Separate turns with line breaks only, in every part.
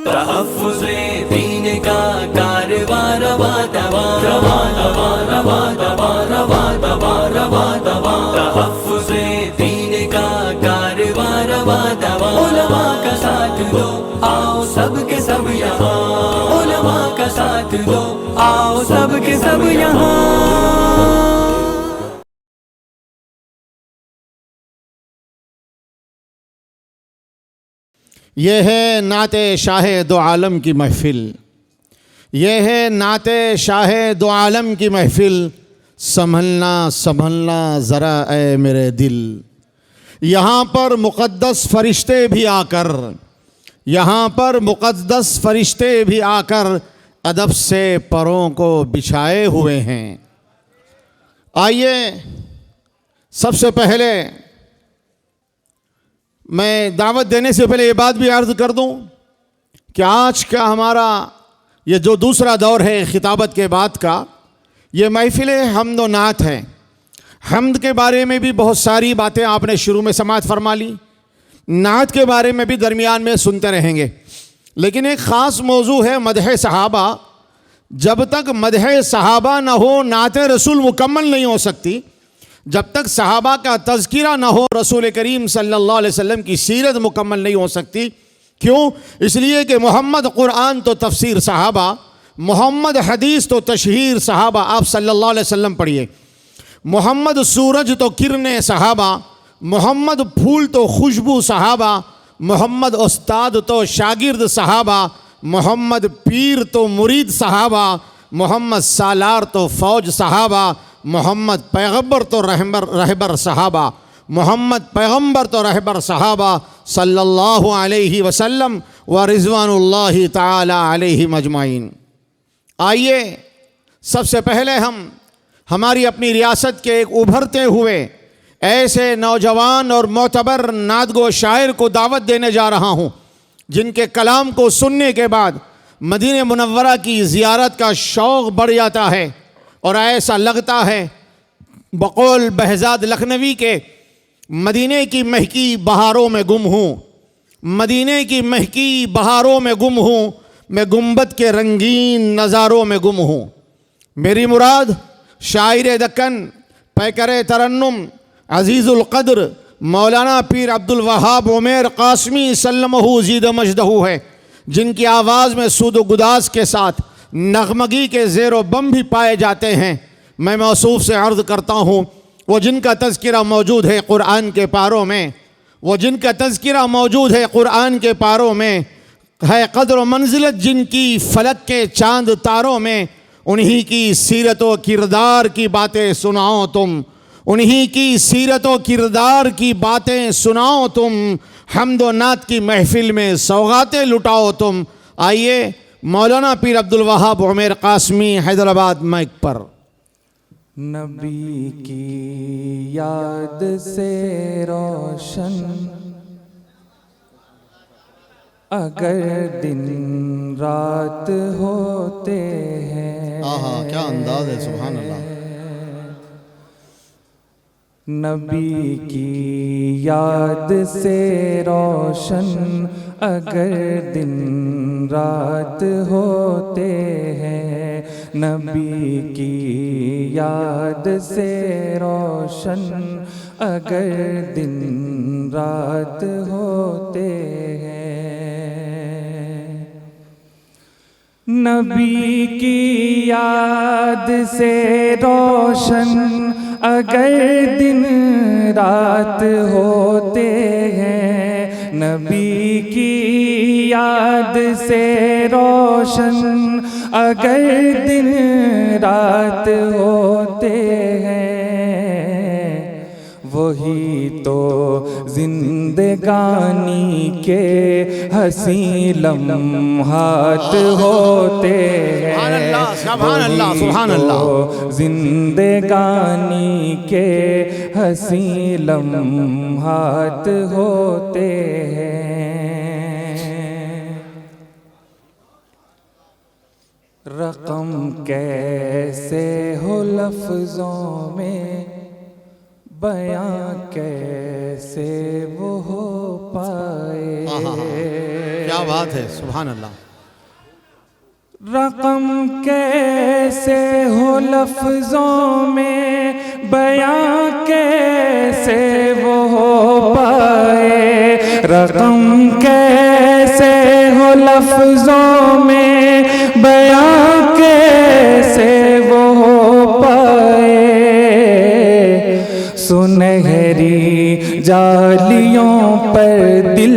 تحفظ دین کا کارواں رواں رواں رواں رواں رواں رواں رواں رواں رواں رواں تحفظ دین کا کارواں رواں رواں علماء کا ساتھ دو آؤ سب کے سب یہاں علماء کا ساتھ دو آؤ سب کے سب یہاں
یہ ہے نعت شاہ دو عالم کی محفل یہ ہے نعت شاہ دو عالم کی محفل سنبھلنا سنبھلنا ذرا اے میرے دل یہاں پر مقدس فرشتے بھی آ کر یہاں پر مقدس فرشتے بھی آ کر ادب سے پروں کو بچھائے ہوئے ہیں۔ آئیے سب سے پہلے میں دعوت دینے سے پہلے یہ بات بھی عرض کر دوں کہ آج کا ہمارا یہ جو دوسرا دور ہے خطابت کے بعد کا یہ محفل حمد و نعت ہے۔ حمد کے بارے میں بھی بہت ساری باتیں آپ نے شروع میں سماعت فرما لی، نعت کے بارے میں بھی درمیان میں سنتے رہیں گے، لیکن ایک خاص موضوع ہے مدح صحابہ۔ جب تک مدح صحابہ نہ ہو نعت رسول مکمل نہیں ہو سکتی، جب تک صحابہ کا تذکرہ نہ ہو رسول کریم صلی اللہ علیہ وسلم کی سیرت مکمل نہیں ہو سکتی۔ کیوں؟ اس لیے کہ محمد قرآن تو تفسیر صحابہ، محمد حدیث تو تشہیر صحابہ۔ آپ صلی اللہ علیہ وسلم پڑھیے، محمد سورج تو کرنے صحابہ، محمد پھول تو خوشبو صحابہ، محمد استاد تو شاگرد صحابہ، محمد پیر تو مرید صحابہ، محمد سالار تو فوج صحابہ، محمد پیغمبر تو رہبر صحابہ، محمد پیغمبر تو رہبر صحابہ صلی اللہ علیہ وسلم و رضوان اللہ تعالی علیہم اجمعین۔ آئیے سب سے پہلے ہم ہماری اپنی ریاست کے ایک ابھرتے ہوئے ایسے نوجوان اور معتبر نعت گو شاعر کو دعوت دینے جا رہا ہوں جن کے کلام کو سننے کے بعد مدینہ منورہ کی زیارت کا شوق بڑھ جاتا ہے اور ایسا لگتا ہے بقول بہزاد لکھنوی کے مدینے کی مہکی بہاروں میں گم ہوں، مدینے کی مہکی بہاروں میں گم ہوں، میں گنبد کے رنگین نظاروں میں گم ہوں۔ میری مراد شاعر دکن پیکر ترنم عزیز القدر مولانا پیر عبدالوہاب عمیر قاسمی سلمہ زید مجدہ ہے، جن کی آواز میں سود و گداز کے ساتھ نغمگی کے زیر و بم بھی پائے جاتے ہیں۔ میں موصوف سے عرض کرتا ہوں وہ جن کا تذکرہ موجود ہے قرآن کے پاروں میں، وہ جن کا تذکرہ موجود ہے قرآن کے پاروں میں، ہے قدر و منزلت جن کی فلک کے چاند تاروں میں، انہی کی سیرت و کردار کی باتیں سناؤ تم، انہی کی سیرت و کردار کی باتیں سناؤ تم، حمد و نعت کی محفل میں سوغاتیں لٹاؤ تم۔ آئیے مولانا پیر عبدالوہاب عمیر قاسمی حیدرآباد مائک پر۔
نبی کی یاد سے روشن اگر دن رات ہوتے ہیں،
کیا انداز ہے، سبحان اللہ۔
نبی کی یاد سے روشن اگر دن رات ہوتے ہیں، نبی کی یاد سے روشن اگر دن رات ہوتے ہیں، نبی کی یاد سے روشن اگر دن رات ہوتے ہیں، نبی کی یاد سے روشن اگر دن رات ہوتے ہیں، وہی تو زندگانی کے حسین لمحات ہوتے ہیں،
سبحان اللہ سبحان اللہ۔
زندگانی کے حسین لمحات ہوتے ہیں، رقم کیسے ہو لفظوں میں، بیاں کیسے وہ ہو پائے،
کیا بات ہے، سبحان اللہ.
رقم کیسے ہو لفظوں میں بیاں کیسے وہ ہو پائے، رقم کیسے ہو لفظوں میں بیاں کیسے وہ ہو پائے، سنہری جالیوں پر دل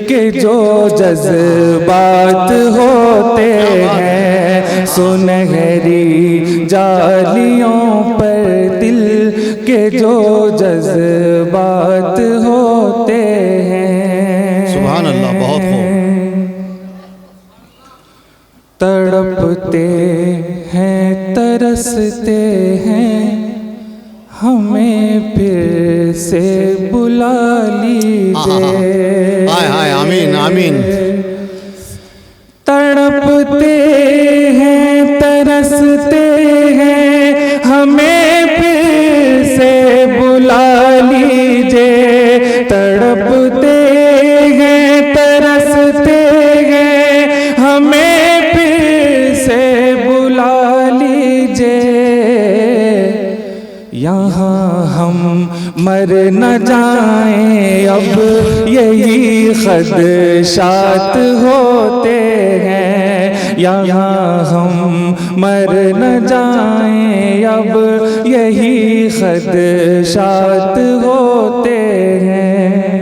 کے جو جذبات ہوتے ہیں، سنہری جالیوں پر دل کے جو جذبات ہوتے ہیں.
سبحان اللہ، بہت خوب.
تڑپتے ہیں ترستے ہیں ہمیں پھر سے بلا لیجئے.
آمین آمین.
تڑپتے ہیں ترستے ہیں ہمیں پھر سے بلا لیجئے، تڑپتے ہیں ترستے ہیں ہمیں پھر سے بلا لیجئے، یہاں ہم مر نہ جائیں اب یہی خدشات ہوتے ہیں، یہاں ہم مر نہ جائیں اب یہی خدشات ہوتے ہیں.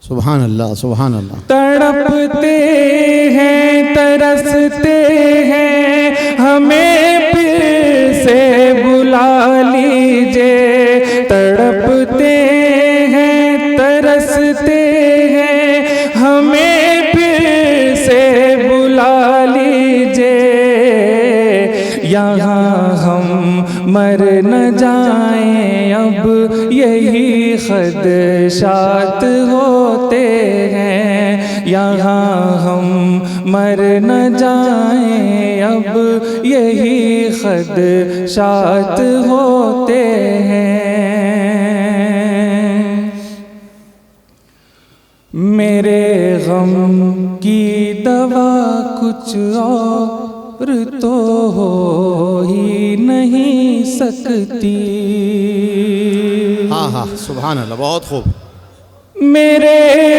سبحان اللہ، سبحان اللہ.
تڑپتے ہیں ترستے ہیں ہمیں پھر سے بلا لیجئے، تڑپتے ہیں ترستے ہیں ہمیں پھر سے بلا لیجئے، یہاں ہم مر نہ جائیں اب یہی خدشات ہوتے ہیں، یہاں ہم مر نہ جائیں اب یہی خدشات ہوتے ہیں. میرے غم کی دوا کچھ اور تو ہو ہی نہیں سکتی.
ہاں سبحان اللہ، بہت خوب.
میرے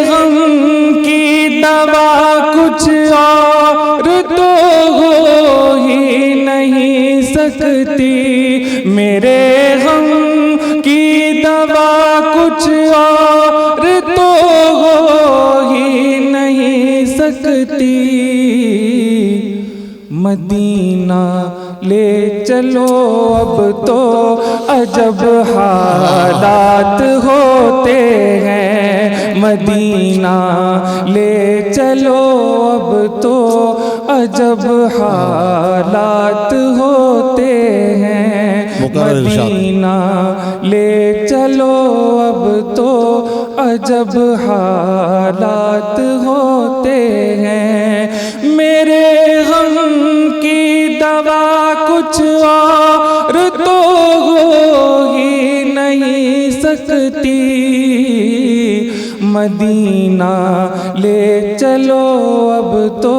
غم کی دوا کچھ اور تو ہو ہی نہیں سکتی، میرے غم کی دوا کچھ اور تو ہو ہی نہیں سکتی، مدینہ لے چلو اب تو عجب حالات ہوتے ہیں، مدینہ لے چلو اب تو عجب حالات ہوتے ہیں، مدینہ لے چلو اب تو عجب حالات ہوتے ہیں. میرے غم کی دوا کچھ اور تو ہو ہی نہیں سکتی، مدینہ لے چلو اب تو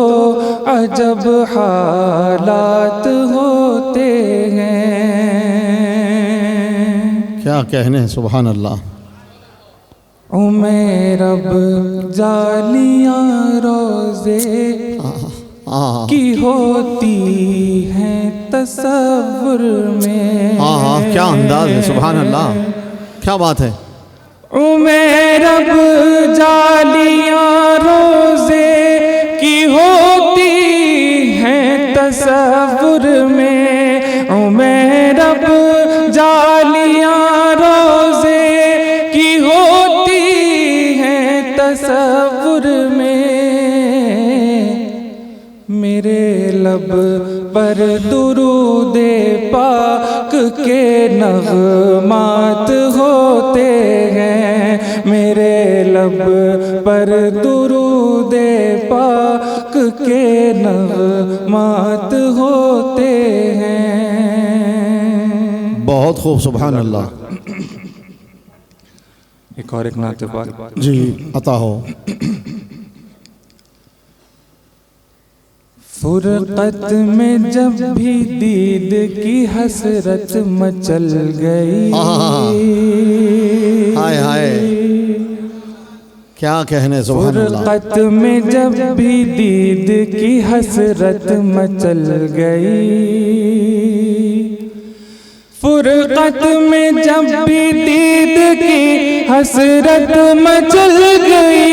عجب حالات ہوتے ہیں.
کیا کہنے ہیں، سبحان اللہ.
اب جالیاں روزے کی ہوتی ہیں تصور میں.
کیا انداز ہے، سبحان اللہ، کیا بات ہے.
اب جالیاں روزے کی ہوتی ہیں تصور میں، اب جالیاں روزے کی ہوتی ہیں تصور میں، میرے لب پر درود پاک کے نغمات ہوتے ہیں، میرے لب پر درود پاک کے نغمات ہوتے ہیں.
بہت خوب، سبحان اللہ.
ایک اور ایک نعت پاک.
جی عطا ہو.
فرقت میں جب بھی دید کی حسرت مچل گئی.
ہائے ہائے کیا کہنے سبحان اللہ.
فرقت میں جب بھی دید کی حسرت مچل گئی. فرقت میں جب بھی دید کی حسرت مچل گئی.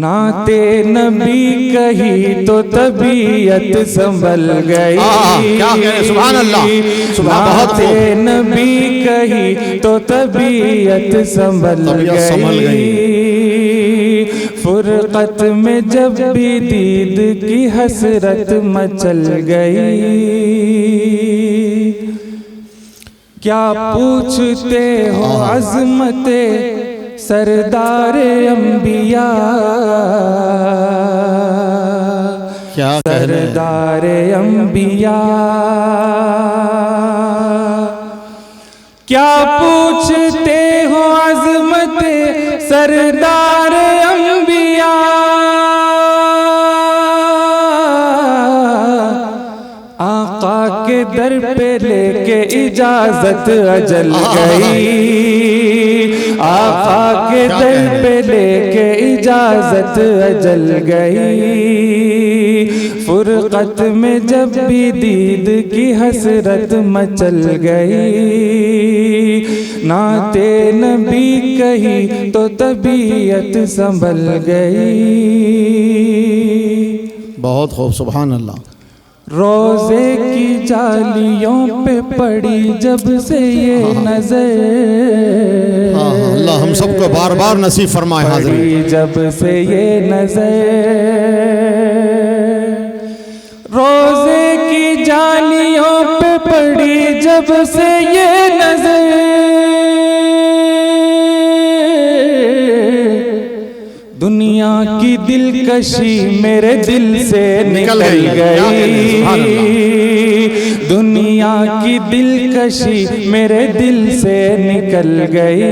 نعت نبی کہی تو طبیعت سنبھل گئی.
کیا کہنے سبحان اللہ.
نعت نبی کہی تو طبیعت سنبھل گئی. فرقت میں جب بھی دید کی حسرت مچل گئی. کیا پوچھتے ہو عظمت سردار انبیاء.
کیا
سردار انبیاء. کیا پوچھتے ہو عظمت سردار انبیاء. آقا کے در پہ لے کے اجازت اجل گئی. آقا کے در پہ لے کے اجازت اجل گئی. فرقت میں جب بھی دید کی حسرت مچل گئی. نعت نبی کہی تو طبیعت سنبھل گئی.
بہت خوب سبحان اللہ.
روزے کی جالیوں پہ پڑی جب سے یہ نظر.
اللہ ہم سب کو بار بار نصیب فرمائے.
پڑی جب سے یہ نظر. روزے کی جالیوں پہ پڑی جب سے یہ نظر. دنیا کی دلکشی میرے دل سے نکل گئی. دنیا کی دلکشی میرے دل سے نکل گئی.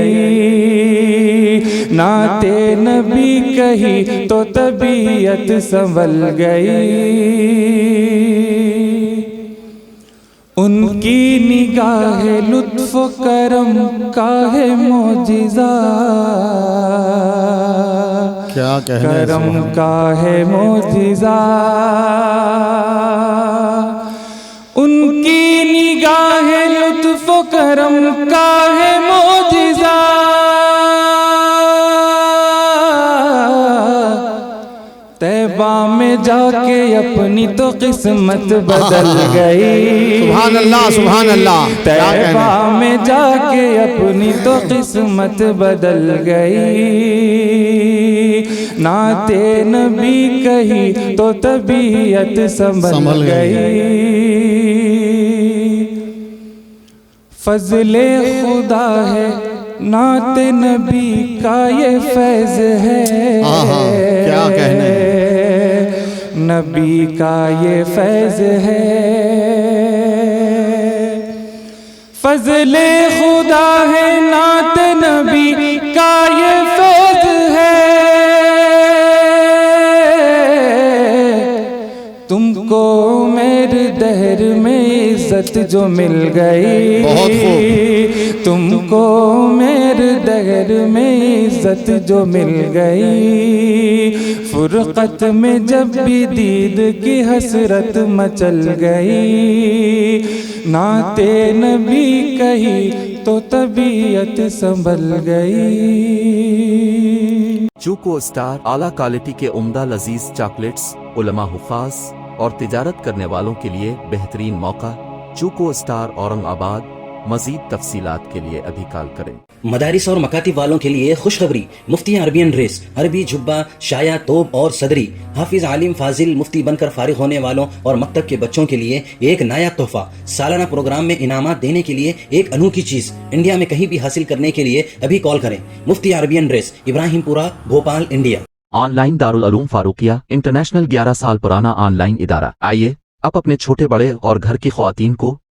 نعت نبی کہی تو طبیعت سنبھل گئی. ان کی نگاہ لطف و کرم کا ہے معجزہ.
کیا کہنے
کرم کا ہے معجزہ. ان کی نگاہ لطف و کرم کا ہے معجزہ. طیبہ میں جا کے اپنی تو قسمت بدل گئی.
سبحان اللہ سبحان اللہ.
طیبہ میں جا کے اپنی تو قسمت بدل گئی. نعت نبی کہی تو طبیعت سنبھل گئی. فضل خدا ہے نعت نبی کا یہ فیض ہے.
کیا کہنے
نبی کا یہ فیض ہے. فضل خدا ہے نعت نبی کا یہ فیض ہے. تم کو میرے دہر میں عزت جو مل گئی.
بہت خوب.
تم کو میرے دہر میں عزت جو مل گئی. فرقت میں جب بھی دید کی حسرت مچل گئی. نعت نبی کہی تو طبیعت سنبھل گئی.
چوکو اسٹار اعلیٰ کوالٹی کے عمدہ لذیذ چاکلیٹس علماء حفاظ اور تجارت کرنے والوں کے لیے بہترین موقع. چوکو اسٹار اورنگ آباد. مزید تفصیلات کے لیے ابھی کال کریں.
مدارس اور مکاتب والوں کے لیے خوشخبری. مفتی عربین ڈریس عربی جھبا شایا توب اور صدری. حافظ عالم فاضل مفتی بن کر فارغ ہونے والوں اور مکتب کے بچوں کے لیے ایک نیا تحفہ. سالانہ پروگرام میں انعامات دینے کے لیے ایک انوکھی چیز. انڈیا میں کہیں بھی حاصل کرنے کے لیے ابھی کال کریں. مفتی عربین ڈریس ابراہیم پورہ Bhopal India.
On line Darul Uloom Farooqia international 11 سال پرانا آن لائن ادارہ. آئیے اب اپنے چھوٹے بڑے اور گھر کی خواتین کو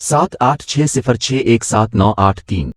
7860617983।